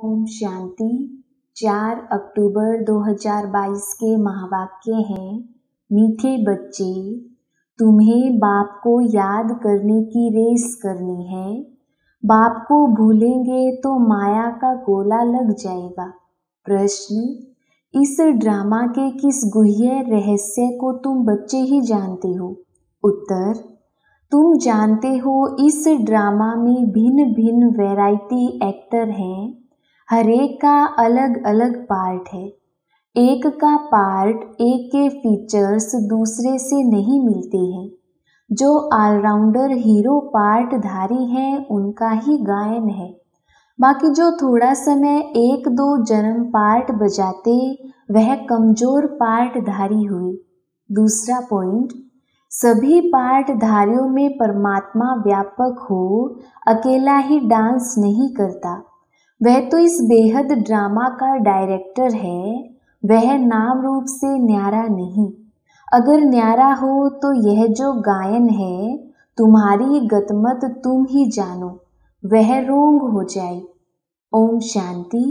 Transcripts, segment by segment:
ओम शांति। 4 अक्टूबर 2022 के महावाक्य हैं, मीठे बच्चे, तुम्हें बाप को याद करने की रेस करनी है। बाप को भूलेंगे तो माया का गोला लग जाएगा। प्रश्न, इस ड्रामा के किस गुह्य रहस्य को तुम बच्चे ही जानते हो? उत्तर, तुम जानते हो इस ड्रामा में भिन्न भिन्न वैरायटी एक्टर हैं। हर एक का अलग अलग पार्ट है। एक का पार्ट, एक के फीचर्स दूसरे से नहीं मिलते हैं। जो ऑलराउंडर हीरो पार्ट धारी हैं उनका ही गायन है। बाकी जो थोड़ा समय एक दो जन्म पार्ट बजाते वह कमजोर पार्ट धारी हुई। दूसरा पॉइंट, सभी पार्ट धारियों में परमात्मा व्यापक हो, अकेला ही डांस नहीं करता। वह तो इस बेहद ड्रामा का डायरेक्टर है। वह नाम रूप से न्यारा नहीं। अगर न्यारा हो तो यह जो गायन है, तुम्हारी गतमत तुम ही जानो, वह रोंग हो जाए। ओम शांति।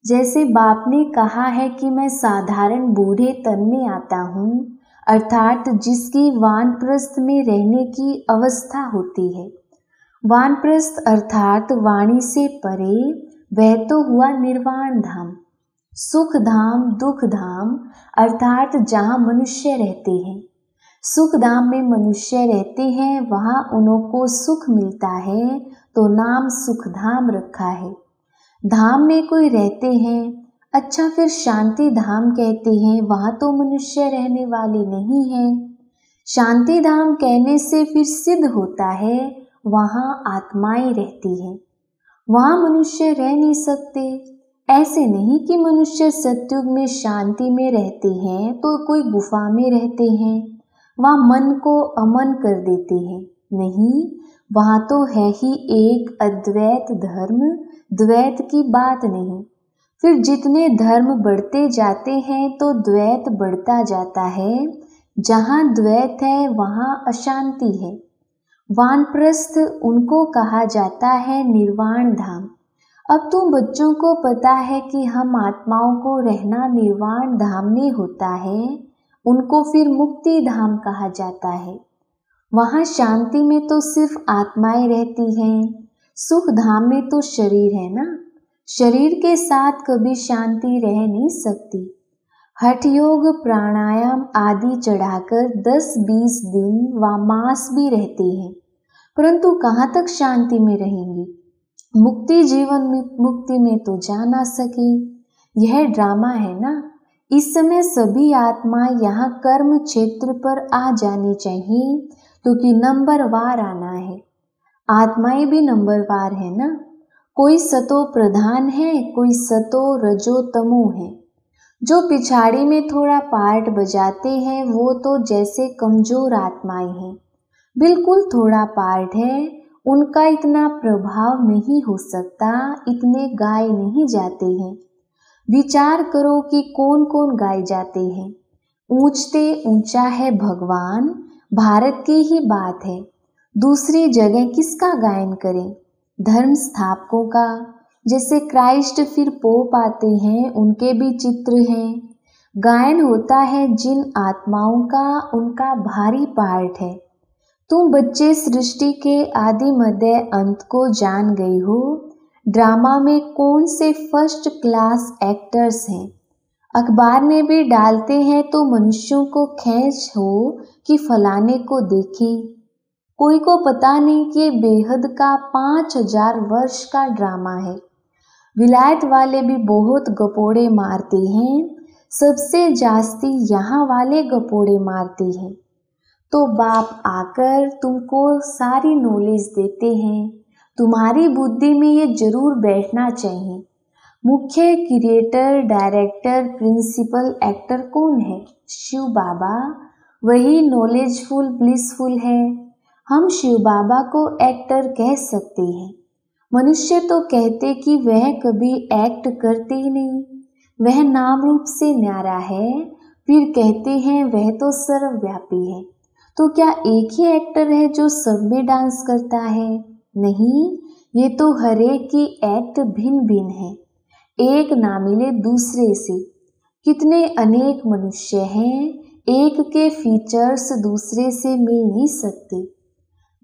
जैसे बाप ने कहा है कि मैं साधारण बूढ़े तन में आता हूँ, अर्थात जिसकी वानप्रस्थ में रहने की अवस्था होती है। वानप्रस्थ अर्थात वाणी से परे, वह तो हुआ निर्वाण धाम, सुख धाम, दुख धाम, अर्थात जहाँ मनुष्य रहते हैं। सुख धाम में मनुष्य रहते हैं, वहाँ उनको सुख मिलता है, तो नाम सुख धाम रखा है। धाम में कोई रहते हैं, अच्छा फिर शांति धाम कहते हैं, वहाँ तो मनुष्य रहने वाले नहीं हैं। शांति धाम कहने से फिर सिद्ध होता है वहाँ आत्माएं रहती हैं, वहाँ मनुष्य रह नहीं सकते। ऐसे नहीं कि मनुष्य सतयुग में शांति में रहते हैं तो कोई गुफा में रहते हैं, वहाँ मन को अमन कर देते हैं। नहीं, वहाँ तो है ही एक अद्वैत धर्म, द्वैत की बात नहीं। फिर जितने धर्म बढ़ते जाते हैं तो द्वैत बढ़ता जाता है। जहाँ द्वैत है वहाँ अशांति है। वानप्रस्थ उनको कहा जाता है निर्वाण धाम। अब तुम बच्चों को पता है कि हम आत्माओं को रहना निर्वाण धाम में होता है, उनको फिर मुक्ति धाम कहा जाता है। वहाँ शांति में तो सिर्फ आत्माएं रहती हैं। सुख धाम में तो शरीर है ना, शरीर के साथ कभी शांति रह नहीं सकती। हठ योग, प्राणायाम आदि चढ़ाकर 10-20 दिन व मास भी रहते हैं, परंतु कहाँ तक शांति में रहेंगी? मुक्ति जीवन मुक्ति में तो जा ना सके। यह ड्रामा है ना। इस समय सभी आत्मा यहाँ कर्म क्षेत्र पर आ जानी चाहिए, क्योंकि नंबरवार आना है। आत्माएं भी नंबरवार है ना। कोई सतो प्रधान है, कोई सतो रजो तमो है। जो पिछाड़ी में थोड़ा पार्ट बजाते हैं वो तो जैसे कमजोर आत्माएं हैं, बिल्कुल थोड़ा पार्ट है, उनका इतना प्रभाव नहीं हो सकता, इतने गाए नहीं जाते हैं। विचार करो कि कौन कौन गाए जाते हैं। ऊंचते ऊंचा है भगवान, भारत की ही बात है। दूसरी जगह किसका गायन करें? धर्म स्थापकों का। जैसे क्राइस्ट फिर पोप आते हैं, उनके भी चित्र हैं। गायन होता है जिन आत्माओं का, उनका भारी पार्ट है। तुम बच्चे सृष्टि के आदि मध्य अंत को जान गए हो। ड्रामा में कौन से फर्स्ट क्लास एक्टर्स हैं। अखबार में भी डालते हैं तो मनुष्यों को खींच हो कि फलाने को देखें। कोई को पता नहीं कि बेहद का 5000 वर्ष का ड्रामा है। विलायत वाले भी बहुत गपोड़े मारते हैं, सबसे जास्ती यहाँ वाले गपोड़े मारते हैं। तो बाप आकर तुमको सारी नॉलेज देते हैं। तुम्हारी बुद्धि में ये जरूर बैठना चाहिए। मुख्य क्रिएटर, डायरेक्टर, प्रिंसिपल एक्टर कौन है? शिव बाबा। वही नॉलेजफुल, ब्लिसफुल है। हम शिव बाबा को एक्टर कह सकते हैं। मनुष्य तो कहते कि वह कभी एक्ट करते ही नहीं, वह नाम रूप से न्यारा है। फिर कहते हैं वह तो सर्वव्यापी है। तो क्या एक ही एक्टर है जो सब में डांस करता है? नहीं, ये तो हर एक की एक्ट भिन्न भिन्न है। एक ना मिले दूसरे से। कितने अनेक मनुष्य हैं, एक के फीचर्स दूसरे से मिल नहीं सकते।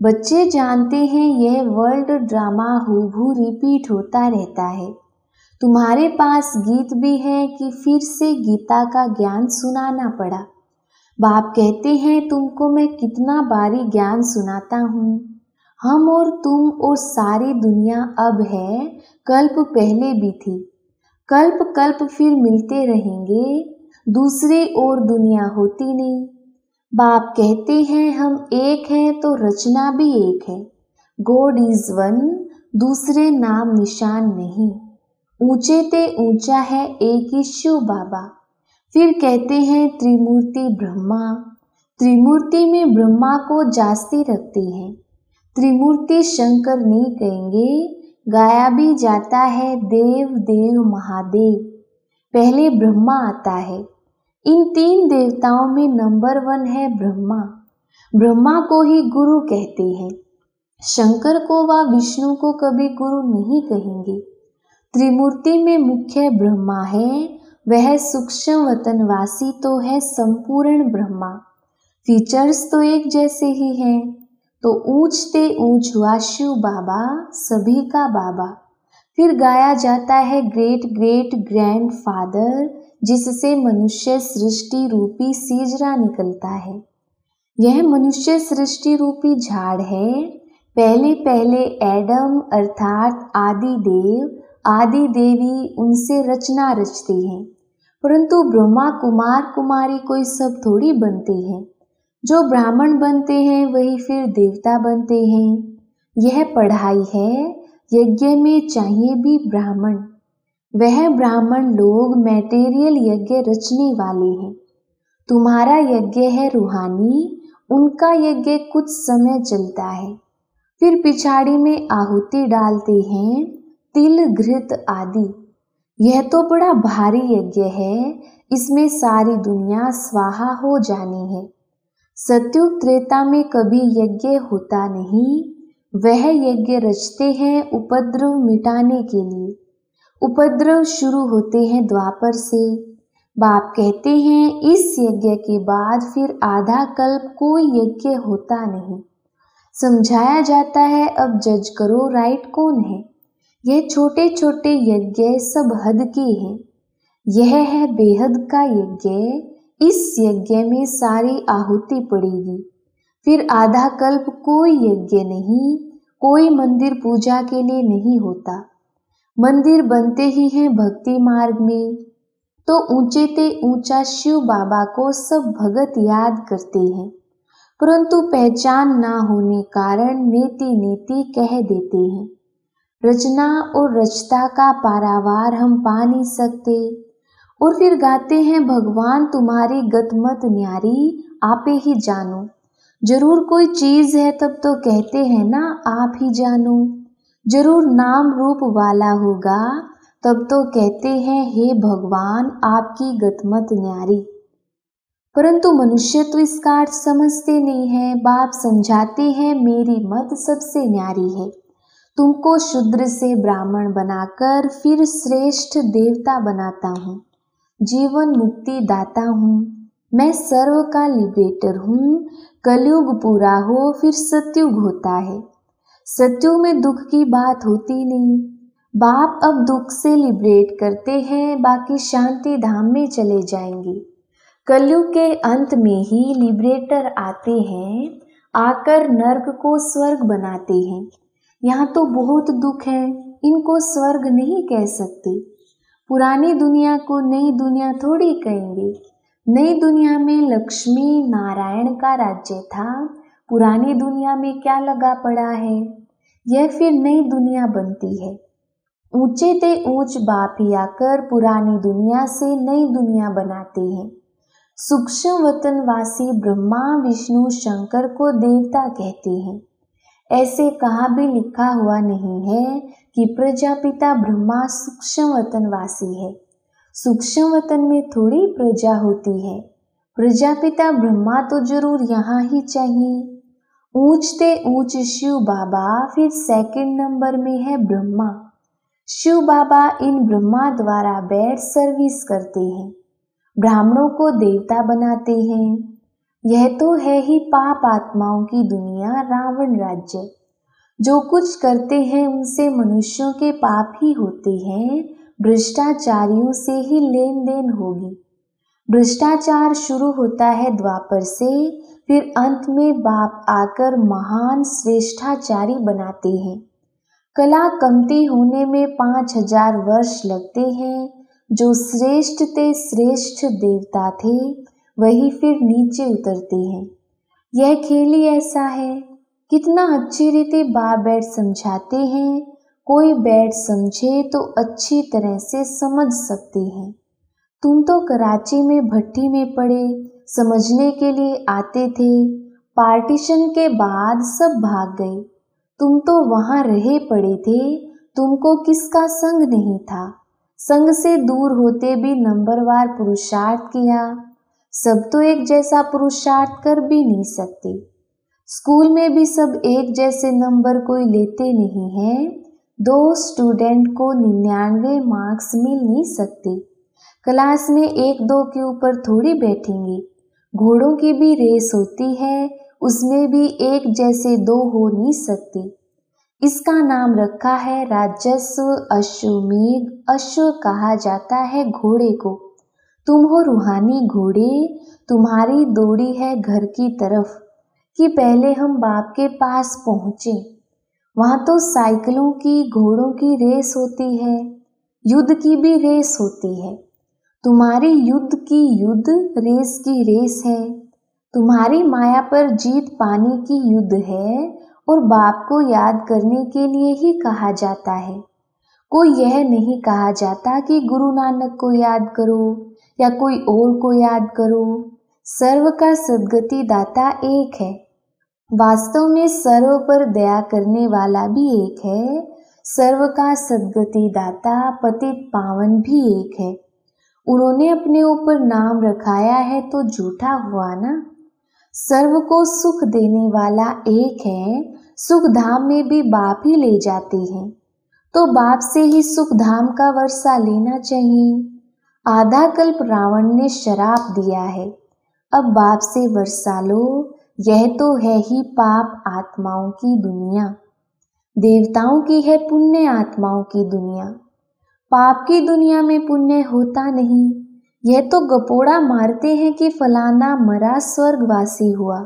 बच्चे जानते हैं यह वर्ल्ड ड्रामा हूबहू रिपीट होता रहता है। तुम्हारे पास गीत भी है कि फिर से गीता का ज्ञान सुनाना पड़ा। बाप कहते हैं तुमको मैं कितना बारी ज्ञान सुनाता हूँ। हम और तुम और सारी दुनिया अब है, कल्प पहले भी थी। कल्प कल्प फिर मिलते रहेंगे, दूसरी और दुनिया होती नहीं। बाप कहते हैं हम एक हैं तो रचना भी एक है। गॉड इज वन, दूसरे नाम निशान नहीं। ऊंचे ते ऊंचा है एक ही शिव बाबा। फिर कहते हैं त्रिमूर्ति ब्रह्मा। त्रिमूर्ति में ब्रह्मा को जास्ती रखते हैं। त्रिमूर्ति शंकर नहीं कहेंगे, गाया भी जाता है देव देव महादेव। पहले ब्रह्मा आता है। इन तीन देवताओं में नंबर 1 है ब्रह्मा। ब्रह्मा को ही गुरु कहते हैं। शंकर को व विष्णु को कभी गुरु नहीं कहेंगे। त्रिमूर्ति में मुख्य ब्रह्मा है, वह सूक्ष्म वतनवासी तो है संपूर्ण ब्रह्मा। फीचर्स तो एक जैसे ही हैं, तो ऊंचते ऊंच हुआ शिव बाबा, सभी का बाबा। फिर गाया जाता है ग्रेट ग्रेट ग्रैंड फादर, जिससे मनुष्य सृष्टि रूपी सीजरा निकलता है। यह मनुष्य सृष्टि रूपी झाड़ है। पहले पहले एडम अर्थात आदि देव, आदि देवी उनसे रचना रचते हैं। परंतु ब्रह्मा कुमार कुमारी कोई सब थोड़ी बनते हैं। जो ब्राह्मण बनते हैं वही फिर देवता बनते हैं। यह पढ़ाई है। यज्ञ में चाहिए भी ब्राह्मण। वह ब्राह्मण लोग मैटेरियल यज्ञ रचने वाले हैं। तुम्हारा यज्ञ है रूहानी, उनका यज्ञ कुछ समय चलता है। फिर पिछाड़ी में आहुति डालते हैं, तिल घृत आदि। यह तो बड़ा भारी यज्ञ है, इसमें सारी दुनिया स्वाहा हो जानी है। सत्युग त्रेता में कभी यज्ञ होता नहीं। वह यज्ञ रचते हैं उपद्रव मिटाने के लिए। उपद्रव शुरू होते हैं द्वापर से। बाप कहते हैं इस यज्ञ के बाद फिर आधा कल्प कोई यज्ञ होता नहीं। समझाया जाता है अब जज करो राइट कौन है। ये छोटे छोटे यज्ञ सब हद के हैं। यह है बेहद का यज्ञ। इस यज्ञ में सारी आहुति पड़ेगी। फिर आधा कल्प कोई यज्ञ नहीं, कोई मंदिर पूजा के लिए नहीं होता। मंदिर बनते ही हैं भक्ति मार्ग में। तो ऊंचे ते ऊंचा शिव बाबा को सब भगत याद करते हैं, परंतु पहचान ना होने कारण नेति नेति कह देते हैं। रचना और रचता का पारावार हम पा नहीं सकते। और फिर गाते हैं भगवान तुम्हारी गतमत न्यारी, आपे ही जानो। जरूर कोई चीज है तब तो कहते हैं ना आप ही जानो। जरूर नाम रूप वाला होगा तब तो कहते हैं हे भगवान आपकी गतमत न्यारी। परंतु मनुष्य तो इसका अर्थ समझते नहीं है। बाप समझाते हैं मेरी मत सबसे न्यारी है। तुमको शूद्र से ब्राह्मण बनाकर फिर श्रेष्ठ देवता बनाता हूँ। जीवन मुक्ति दाता हूँ। मैं सर्व का लिबरेटर हूँ। कलयुग पूरा हो फिर सतयुग होता है। सतयुग में दुख की बात होती नहीं। बाप अब दुख से लिबरेट करते हैं, बाकी शांति धाम में चले जाएंगे। कलयुग के अंत में ही लिबरेटर आते हैं, आकर नर्क को स्वर्ग बनाते हैं। यहाँ तो बहुत दुख है, इनको स्वर्ग नहीं कह सकते। पुरानी दुनिया को नई दुनिया थोड़ी कहेंगे। नई दुनिया में लक्ष्मी नारायण का राज्य था। पुरानी दुनिया में क्या लगा पड़ा है। यह फिर नई दुनिया बनती है। ऊंचे ते ऊंच बाप ही आकर पुरानी दुनिया से नई दुनिया बनाते हैं। सूक्ष्म वतनवासी ब्रह्मा विष्णु शंकर को देवता कहते हैं। ऐसे कहाँ भी लिखा हुआ नहीं है कि प्रजापिता ब्रह्मा सूक्ष्म वतनवासी है। सूक्ष्म वतन में थोड़ी प्रजा होती है। प्रजापिता ब्रह्मा तो जरूर यहाँ ही चाहिए। ऊंचते ऊंच शिव बाबा, फिर सेकंड नंबर में है ब्रह्मा। शिव बाबा इन ब्रह्मा द्वारा बेड सर्विस करते हैं, ब्राह्मणों को देवता बनाते हैं। यह तो है ही पाप आत्माओं की दुनिया, रावण राज्य। जो कुछ करते हैं उनसे मनुष्यों के पाप ही होते हैं। भ्रष्टाचारियों से ही लेन देन होगी। भ्रष्टाचार शुरू होता है द्वापर से, फिर अंत में बाप आकर महान श्रेष्ठाचारी बनाते हैं। कला कमती होने में 5000 वर्ष लगते हैं। जो श्रेष्ठ ते श्रेष्ठ देवता थे वही फिर नीचे उतरते हैं। यह खेल ही ऐसा है। कितना अच्छी रीति बाप बैठ समझाते हैं। कोई बैठ समझे तो अच्छी तरह से समझ सकते हैं। तुम तो कराची में भट्टी में पड़े, समझने के लिए आते थे। पार्टीशन के बाद सब भाग गए। तुम तो वहां रहे पड़े थे। तुमको किसका संग नहीं था। संग से दूर होते भी नंबरवार पुरुषार्थ किया। सब तो एक जैसा पुरुषार्थ कर भी नहीं सकते। स्कूल में भी सब एक जैसे नंबर कोई लेते नहीं है। 2 स्टूडेंट को 99 मार्क्स मिल नहीं सकते। क्लास में 1-2 के ऊपर थोड़ी बैठेंगे। घोड़ों की भी रेस होती है, उसमें भी एक जैसे 2 हो नहीं सकते। इसका नाम रखा है राजस्व अश्वमेघ। अश्व कहा जाता है घोड़े को। तुम हो रूहानी घोड़े। तुम्हारी दौड़ी है घर की तरफ कि पहले हम बाप के पास पहुँचे। वहाँ तो साइकिलों की, घोड़ों की रेस होती है, युद्ध की भी रेस होती है। तुम्हारी युद्ध की युद्ध, रेस की रेस है। तुम्हारी माया पर जीत पाने की युद्ध है और बाप को याद करने के लिए ही कहा जाता है। कोई यह नहीं कहा जाता कि गुरु नानक को याद करो या कोई और को याद करो। सर्व का सद्गति दाता एक है। वास्तव में सर्व पर दया करने वाला भी एक है। सर्व का सद्गति दाता पतित पावन भी एक है। उन्होंने अपने ऊपर नाम रखाया है तो झूठा हुआ ना। सर्व को सुख देने वाला एक है। सुख धाम में भी बाप ही ले जाते हैं, तो बाप से ही सुख धाम का वर्षा लेना चाहिए। आधा कल्प रावण ने शराप दिया है, अब बाप से वर्षा लो। यह तो है ही पाप आत्माओं की दुनिया। देवताओं की है पुण्य आत्माओं की दुनिया। पाप की दुनिया में पुण्य होता नहीं। यह तो गपोड़ा मारते हैं कि फलाना मरा स्वर्गवासी हुआ।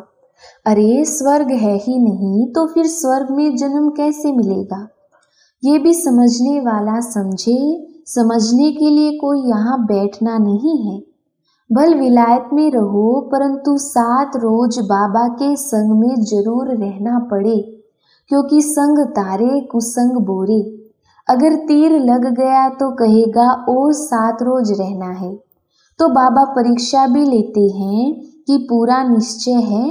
अरे स्वर्ग है ही नहीं तो फिर स्वर्ग में जन्म कैसे मिलेगा। ये भी समझने वाला समझे। समझने के लिए कोई यहाँ बैठना नहीं है। भल विलायत में रहो परंतु 7 रोज बाबा के संग में जरूर रहना पड़े, क्योंकि संग तारे कुसंग बोरे। अगर तीर लग गया तो कहेगा और 7 रोज रहना है। तो बाबा परीक्षा भी लेते हैं कि पूरा निश्चय है।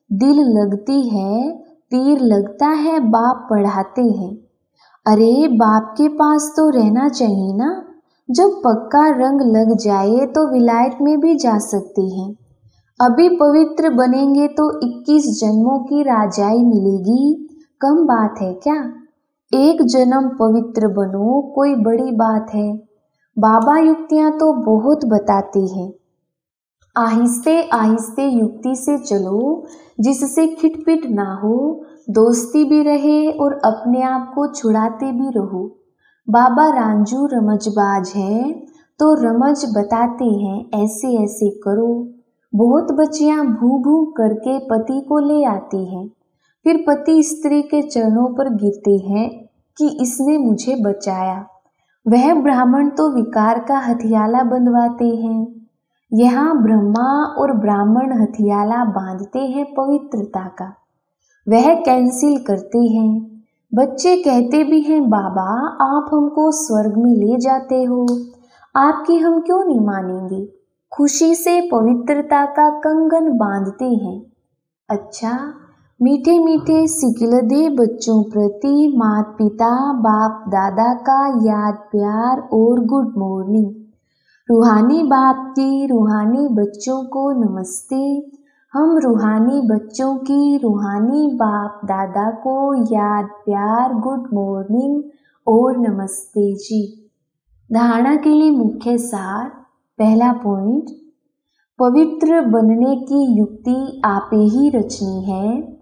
दिल लगती है, तीर लगता है, बाप पढ़ाते हैं। अरे बाप के पास तो रहना चाहिए ना। जब पक्का रंग लग जाए तो विलायत में भी जा सकते हैं। अभी पवित्र बनेंगे तो 21 जन्मों की राजाई मिलेगी। कम बात है क्या। 1 जन्म पवित्र बनो, कोई बड़ी बात है। बाबा युक्तियां तो बहुत बताते हैं। आहिस्ते आहिस्ते युक्ति से चलो, जिससे खिटपिट ना हो, दोस्ती भी रहे और अपने आप को छुड़ाते भी रहो। बाबा रांझू रमजबाज है तो रमज बताते हैं, ऐसे ऐसे करो। बहुत बच्चियां भू भू करके पति को ले आती हैं। फिर पति स्त्री के चरणों पर गिरते हैं कि इसने मुझे बचाया। वह ब्राह्मण तो विकार का हथियाला बंधवाते हैं। यहाँ ब्रह्मा और ब्राह्मण हथियाला बांधते हैं पवित्रता का। वह कैंसिल करते हैं। बच्चे कहते भी हैं, बाबा आप हमको स्वर्ग में ले जाते हो, आपकी हम क्यों नहीं मानेंगे। खुशी से पवित्रता का कंगन बांधते हैं। अच्छा, मीठे मीठे सिकिलदे बच्चों प्रति माता पिता बाप दादा का याद प्यार और गुड मॉर्निंग। रूहानी बाप की रूहानी बच्चों को नमस्ते। हम रूहानी बच्चों की रूहानी बाप दादा को याद प्यार गुड मॉर्निंग और नमस्ते जी। धारणा के लिए मुख्य सार। पहला पॉइंट, पवित्र बनने की युक्ति आपे ही रचनी है।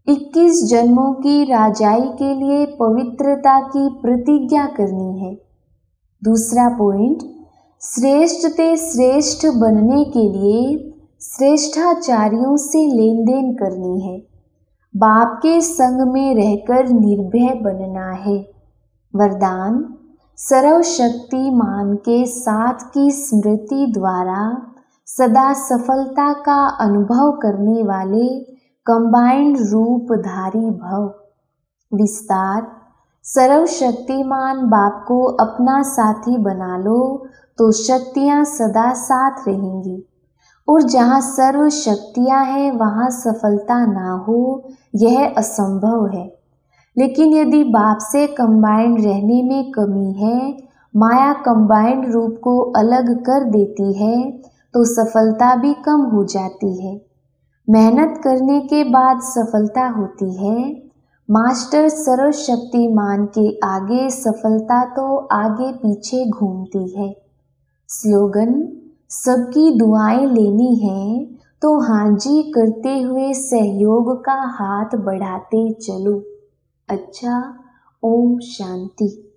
21 जन्मों की राजाई के लिए पवित्रता की प्रतिज्ञा करनी है। दूसरा पॉइंट, श्रेष्ठ ते श्रेष्ठ बनने के लिए श्रेष्ठाचार्यों से लेन देन करनी है। बाप के संग में रहकर निर्भय बनना है। वरदान, सर्वशक्तिमान के साथ की स्मृति द्वारा सदा सफलता का अनुभव करने वाले कंबाइंड रूपधारी भव। विस्तार, सर्वशक्तिमान बाप को अपना साथी बना लो तो शक्तियां सदा साथ रहेंगी, और जहाँ सर्व शक्तियां हैं वहाँ सफलता ना हो यह असंभव है। लेकिन यदि बाप से कंबाइंड रहने में कमी है, माया कंबाइंड रूप को अलग कर देती है, तो सफलता भी कम हो जाती है। मेहनत करने के बाद सफलता होती है। मास्टर सर्वशक्तिमान के आगे सफलता तो आगे पीछे घूमती है। स्लोगन, सबकी दुआएं लेनी है तो हाजी करते हुए सहयोग का हाथ बढ़ाते चलो। अच्छा, ओम शांति।